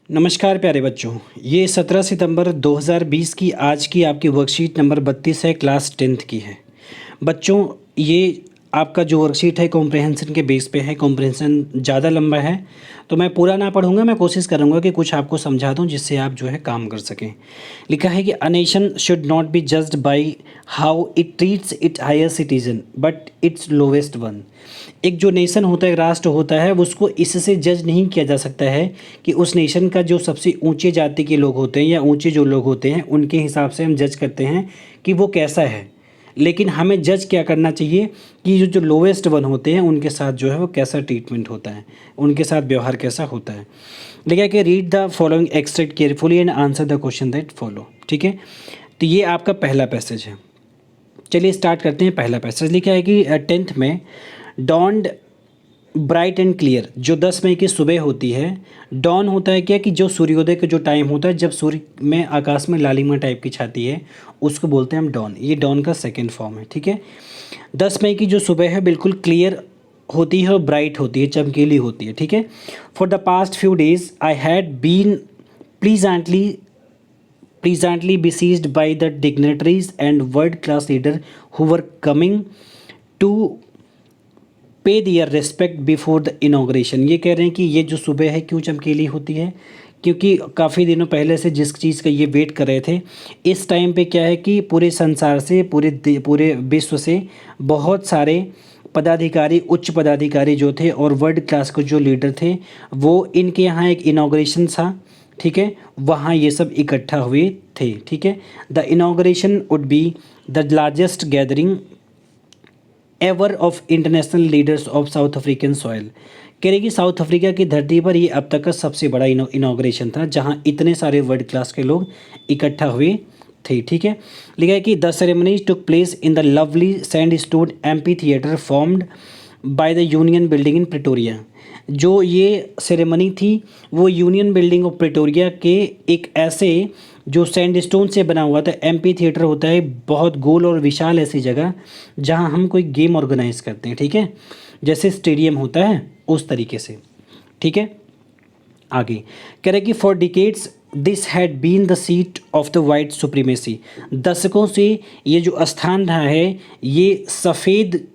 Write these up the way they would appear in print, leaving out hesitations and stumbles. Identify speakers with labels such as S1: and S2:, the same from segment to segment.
S1: नमस्कार प्यारे बच्चों, ये 17 सितंबर 2020 की आज की आपकी वर्कशीट नंबर 32 है, क्लास 10th की है। बच्चों, ये आपका जो वर्कशीट है कॉम्प्रहेंशन के बेस पे है। कॉम्प्रहेंशन ज़्यादा लंबा है तो मैं पूरा ना पढ़ूंगा, मैं कोशिश करूंगा कि कुछ आपको समझा दूं जिससे आप जो है काम कर सकें। लिखा है कि a nation should not be judged by how it treats it higher citizen but its lowest one. एक जो नेशन होता है, राष्ट्र होता है, उसको इससे जज नहीं किया जा सकता है कि उस नेशन का जो सबसे ऊंचे जाति के लोग होते हैं या ऊंचे जो लोग होते हैं उनके हिसाब से हम जज करते हैं कि वो कैसा है। लेकिन हमें जज क्या करना चाहिए कि जो लोवेस्ट वन होते हैं उनके साथ जो है वो कैसा ट्रीटमेंट होता है, उनके साथ व्यवहार कैसा होता है। लिखा है कि read the following extract carefully and answer the question that follow. ठीक है, तो ये आपका पहला पैसेज है। चलिए स्टार्ट करते हैं। पहला पैसेज लिखा है कि 10th में डॉन्ड ब्राइट एंड क्लियर, जो 10 मई की सुबह होती है। डॉन होता है क्या कि जो सूर्योदय का जो टाइम होता है, जब सूर्य में आकाश में लालिमा टाइप की छाती है, उसको बोलते हैं हम डॉन। ये डॉन का सेकंड फॉर्म है। ठीक है, 10 मई की जो सुबह है बिल्कुल क्लियर होती है और ब्राइट होती है, चमकीली होती है। ठीक है, for the past few days I had been pleasantly besieged by the dignitaries and world class leader who were coming to पे दियर रेस्पेक्ट बिफोर द इनाग्रेशन। ये कह रहे हैं कि ये जो सुबह है क्यों चमकीली होती है, क्योंकि काफ़ी दिनों पहले से जिस चीज़ का ये वेट कर रहे थे, इस टाइम पे क्या है कि पूरे संसार से, पूरे विश्व से बहुत सारे पदाधिकारी, उच्च पदाधिकारी जो थे और वर्ल्ड क्लास के जो लीडर थे, वो इनके यहाँ एक इनाग्रेशन था। ठीक है, वहाँ ये सब इकट्ठा हुए थे। ठीक है, the inauguration would be the largest gathering ever of international leaders of south African soil. कह रहे कि साउथ अफ्रीका की धरती पर ये अब तक का सबसे बड़ा इनाग्रेशन था जहां इतने सारे वर्ल्ड क्लास के लोग इकट्ठा हुए थे। ठीक है, लिखा है कि the ceremony took place in the lovely sandstone amphitheatre formed by the Union building in Pretoria. जो ये सेरेमनी थी वो यूनियन बिल्डिंग ऑफ प्रिटोरिया के एक ऐसे जो सैंडस्टोन से बना हुआ था। एम्पी थिएटर होता है बहुत गोल और विशाल ऐसी जगह जहां हम कोई गेम ऑर्गेनाइज करते हैं। ठीक है, जैसे स्टेडियम होता है उस तरीके से। ठीक है, आगे कह रहे कि for decades this had been the seat of the white supremacy. दशकों से ये जो स्थान रहा है, ये सफ़ेद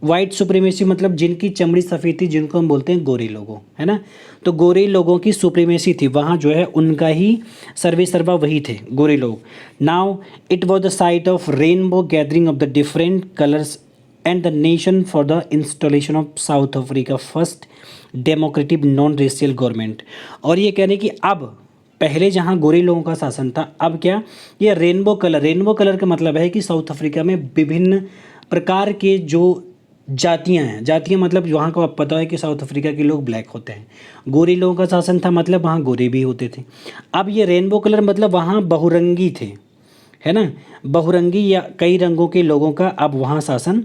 S1: वाइट सुप्रीमेसी मतलब जिनकी चमड़ी सफ़ेद थी, जिनको हम बोलते हैं गोरे लोगों, है ना। तो गोरे लोगों की सुप्रीमेसी थी वहाँ, जो है उनका ही सर्वे सर्वा वही थे, गोरे लोग। Now it was the site of rainbow gathering of the different colours and the nation for the installation of south Africa first democratic non racial government. और ये कह रहे कि अब पहले जहाँ गोरे लोगों का शासन था, अब क्या, ये रेनबो कलर का मतलब है कि साउथ अफ्रीका में विभिन्न प्रकार के जो जातियां हैं। जातियां मतलब वहाँ को आप पता है कि साउथ अफ्रीका के लोग ब्लैक होते हैं। गोरे लोगों का शासन था मतलब वहाँ गोरे भी होते थे। अब ये रेनबो कलर मतलब वहाँ बहुरंगी थे, है ना, बहुरंगी या कई रंगों के लोगों का अब वहाँ शासन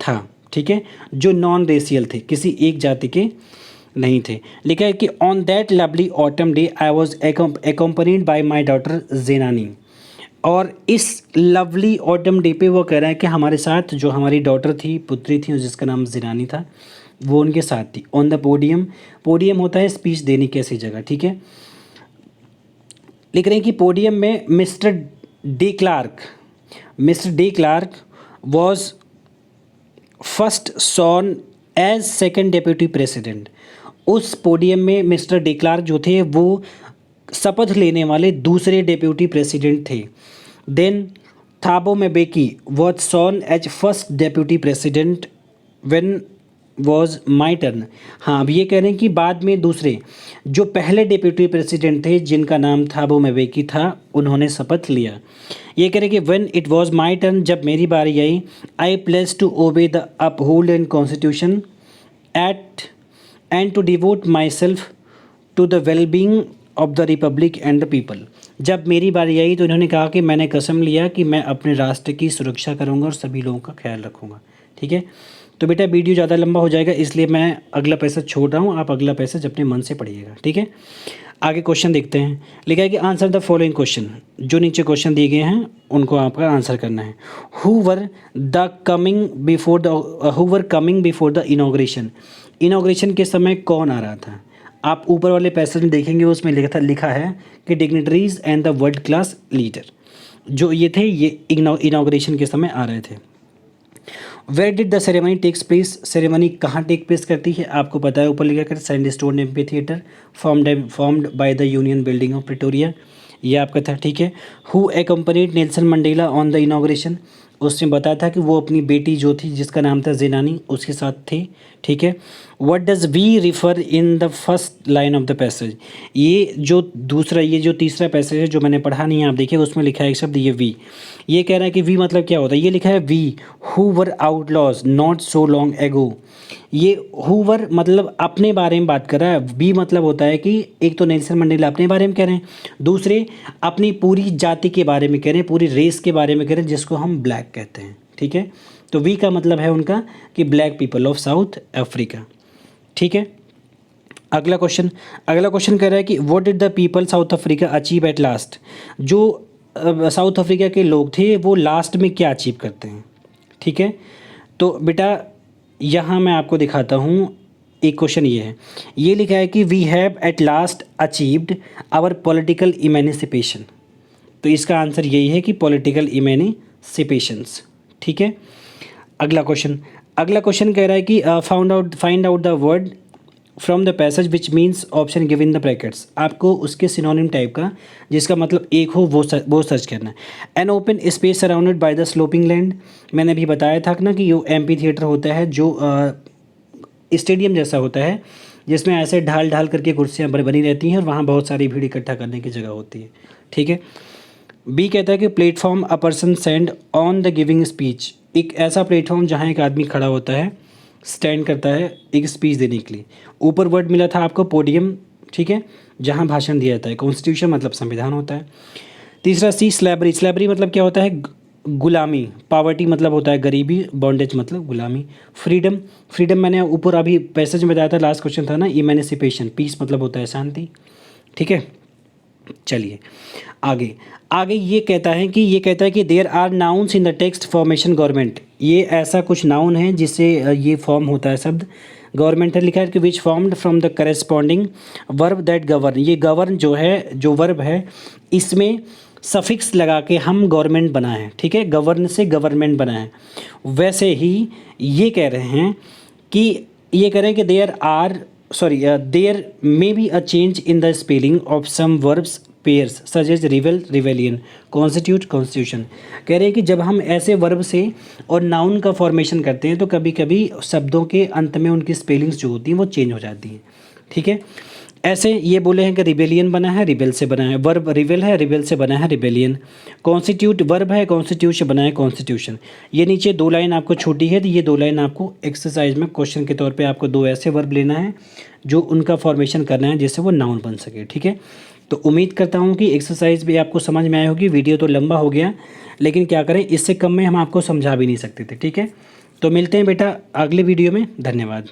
S1: था। ठीक है, जो नॉन रेशियल थे, किसी एक जाति के नहीं थे। लिखा है कि on that lovely autumn day I was accompanied by my daughter Zenani. और इस लवली ऑटम डे पे वो कह रहा है कि हमारे साथ जो हमारी डॉटर थी, पुत्री थी, जिसका नाम जिनानी था, वो उनके साथ थी। ऑन द पोडियम, पोडियम होता है स्पीच देने की ऐसी जगह। ठीक है, लिख रहे हैं कि पोडियम में mister de Klerk was first sworn as second deputy president. उस पोडियम में मिस्टर डे क्लार्क जो थे वो शपथ लेने वाले दूसरे डेप्यूटी प्रेसिडेंट थे। Then Thabo Mbeki was sworn as first deputy president when was my turn. हाँ, अब ये कह रहे हैं कि बाद में दूसरे जो पहले डेप्यूटी प्रेसिडेंट थे, जिनका नाम थाबो म्बेकी था, उन्होंने शपथ लिया। ये कह रहे हैं कि when it was my turn, जब मेरी बारी आई, I pledge to obey the uphold and constitution and to devote myself to the wellbeing of the republic and the people. जब मेरी बारी आई तो इन्होंने कहा कि मैंने कसम लिया कि मैं अपने राष्ट्र की सुरक्षा करूंगा और सभी लोगों का ख्याल रखूंगा। ठीक है, तो बेटा वीडियो ज़्यादा लंबा हो जाएगा इसलिए मैं अगला पैसेज छोड़ रहा हूँ, आप अगला पैसेज अपने मन से पढ़िएगा। ठीक है, आगे क्वेश्चन देखते हैं। लिखा है कि आंसर द फॉलोइंग क्वेश्चन। जो नीचे क्वेश्चन दिए गए हैं उनको आपका आंसर करना है। Who were coming before the inauguration. Inauguration के समय कौन आ रहा था। आप ऊपर वाले पैसेज में देखेंगे उसमें लिखा है कि dignitaries and the world class leader जो ये थे ये इनॉग्रेशन के समय आ रहे थे। Where did the ceremony takes place, ceremony कहाँ टेक प्लेस करती है आपको पता है, ऊपर लिखा कर sandstone amphitheatre formed by the Union Building of Pretoria, ये आपका था। ठीक है। Who accompanied Nelson Mandela on the inauguration, उसने बताया था कि वो अपनी बेटी जो थी जिसका नाम था जेनानी उसके साथ थे। ठीक है। What does we refer in the first line of the passage, ये जो तीसरा पैसेज है जो मैंने पढ़ा नहीं है आप देखिए उसमें लिखा है एक शब्द ये वी, ये कह रहा है कि वी मतलब क्या होता है, ये लिखा है we who were outlaws not so long ago, ये हुवर मतलब अपने बारे में बात कर रहा है, बी मतलब होता है कि एक तो नेल्सन मंडेला अपने बारे में कह रहे हैं, दूसरे अपनी पूरी जाति के बारे में कह रहे हैं, पूरी रेस के बारे में कह रहे हैं जिसको हम ब्लैक कहते हैं। ठीक है। तो वी का मतलब है उनका कि black people of south Africa. ठीक है। अगला क्वेश्चन कह रहा है कि what did the people south Africa achieve at last, जो साउथ अफ्रीका के लोग थे वो लास्ट में क्या अचीव करते हैं। ठीक है। तो बेटा यहाँ मैं आपको दिखाता हूँ, एक क्वेश्चन ये है, ये लिखा है कि we have at last achieved our political emancipation, तो इसका आंसर यही है कि पॉलिटिकल इमेनिसिपेशंस। ठीक है। अगला क्वेश्चन कह रहा है कि find out the word from the passage which means option given in the brackets, आपको उसके सिनोनिम टाइप का जिसका मतलब एक हो वो सर्च करना है। An open space surrounded by the sloping land, मैंने अभी बताया था ना कि ये एम्पी थिएटर होता है जो स्टेडियम जैसा होता है जिसमें ऐसे ढाल ढाल करके कुर्सियाँ बनी रहती हैं और वहाँ बहुत सारी भीड़ इकट्ठा करने की जगह होती है। ठीक है। बी कहता है कि platform a person stand on the giving speech, एक ऐसा प्लेटफॉर्म जहाँ एक आदमी खड़ा होता है स्टैंड करता है एक स्पीच देने के लिए। ऊपर वर्ड मिला था आपको पोडियम, ठीक है, जहाँ भाषण दिया जाता है। कॉन्स्टिट्यूशन मतलब संविधान होता है। तीसरा सी स्लैबरी मतलब क्या होता है, गुलामी। पावर्टी मतलब होता है गरीबी। बॉन्डेज मतलब गुलामी। फ्रीडम मैंने ऊपर अभी पैसेज में बताया था, लास्ट क्वेश्चन था ना, इमेनिसिपेशन। पीस मतलब होता है शांति। ठीक है। चलिए आगे ये कहता है कि there are nouns in the text formation government, ये ऐसा कुछ नाउन है जिससे ये फॉर्म होता है शब्द गवर्नमेंट है। लिखा है कि which formed from the corresponding verb that govern, ये गवर्न जो वर्ब है इसमें सफिक्स लगा के हम गवर्नमेंट बना है। ठीक है। गवर्न से गवर्नमेंट बना है। वैसे ही ये कह रहे हैं कि there may be a change in the spelling of some verbs pairs such as रिवेल रिवेलियन कॉन्स्टिट्यूट कॉन्स्टिट्यूशन। कह रहे हैं कि जब हम ऐसे वर्ब से और नाउन का फॉर्मेशन करते हैं तो कभी कभी शब्दों के अंत में उनकी स्पेलिंग्स जो होती हैं वो चेंज हो जाती हैं। ठीक है। ऐसे ये बोले हैं कि रिबेलियन बना है रिबेल से बना है, वर्ब रिवेल है रिवेल से बना है रिबेलियन। कॉन्स्टिट्यूट वर्ब है कॉन्स्टिट्यूट से बना है कॉन्स्टिट्यूशन। ये नीचे 2 लाइन आपको छोटी है तो ये 2 लाइन आपको एक्सरसाइज में क्वेश्चन के तौर पे आपको 2 ऐसे वर्ब लेना है जो उनका फॉर्मेशन करना है जिससे वो नाउन बन सके। ठीक है। तो उम्मीद करता हूँ कि एक्सरसाइज भी आपको समझ में आई होगी। वीडियो तो लंबा हो गया लेकिन क्या करें, इससे कम में हम आपको समझा भी नहीं सकते थे। ठीक है। तो मिलते हैं बेटा अगले वीडियो में। धन्यवाद।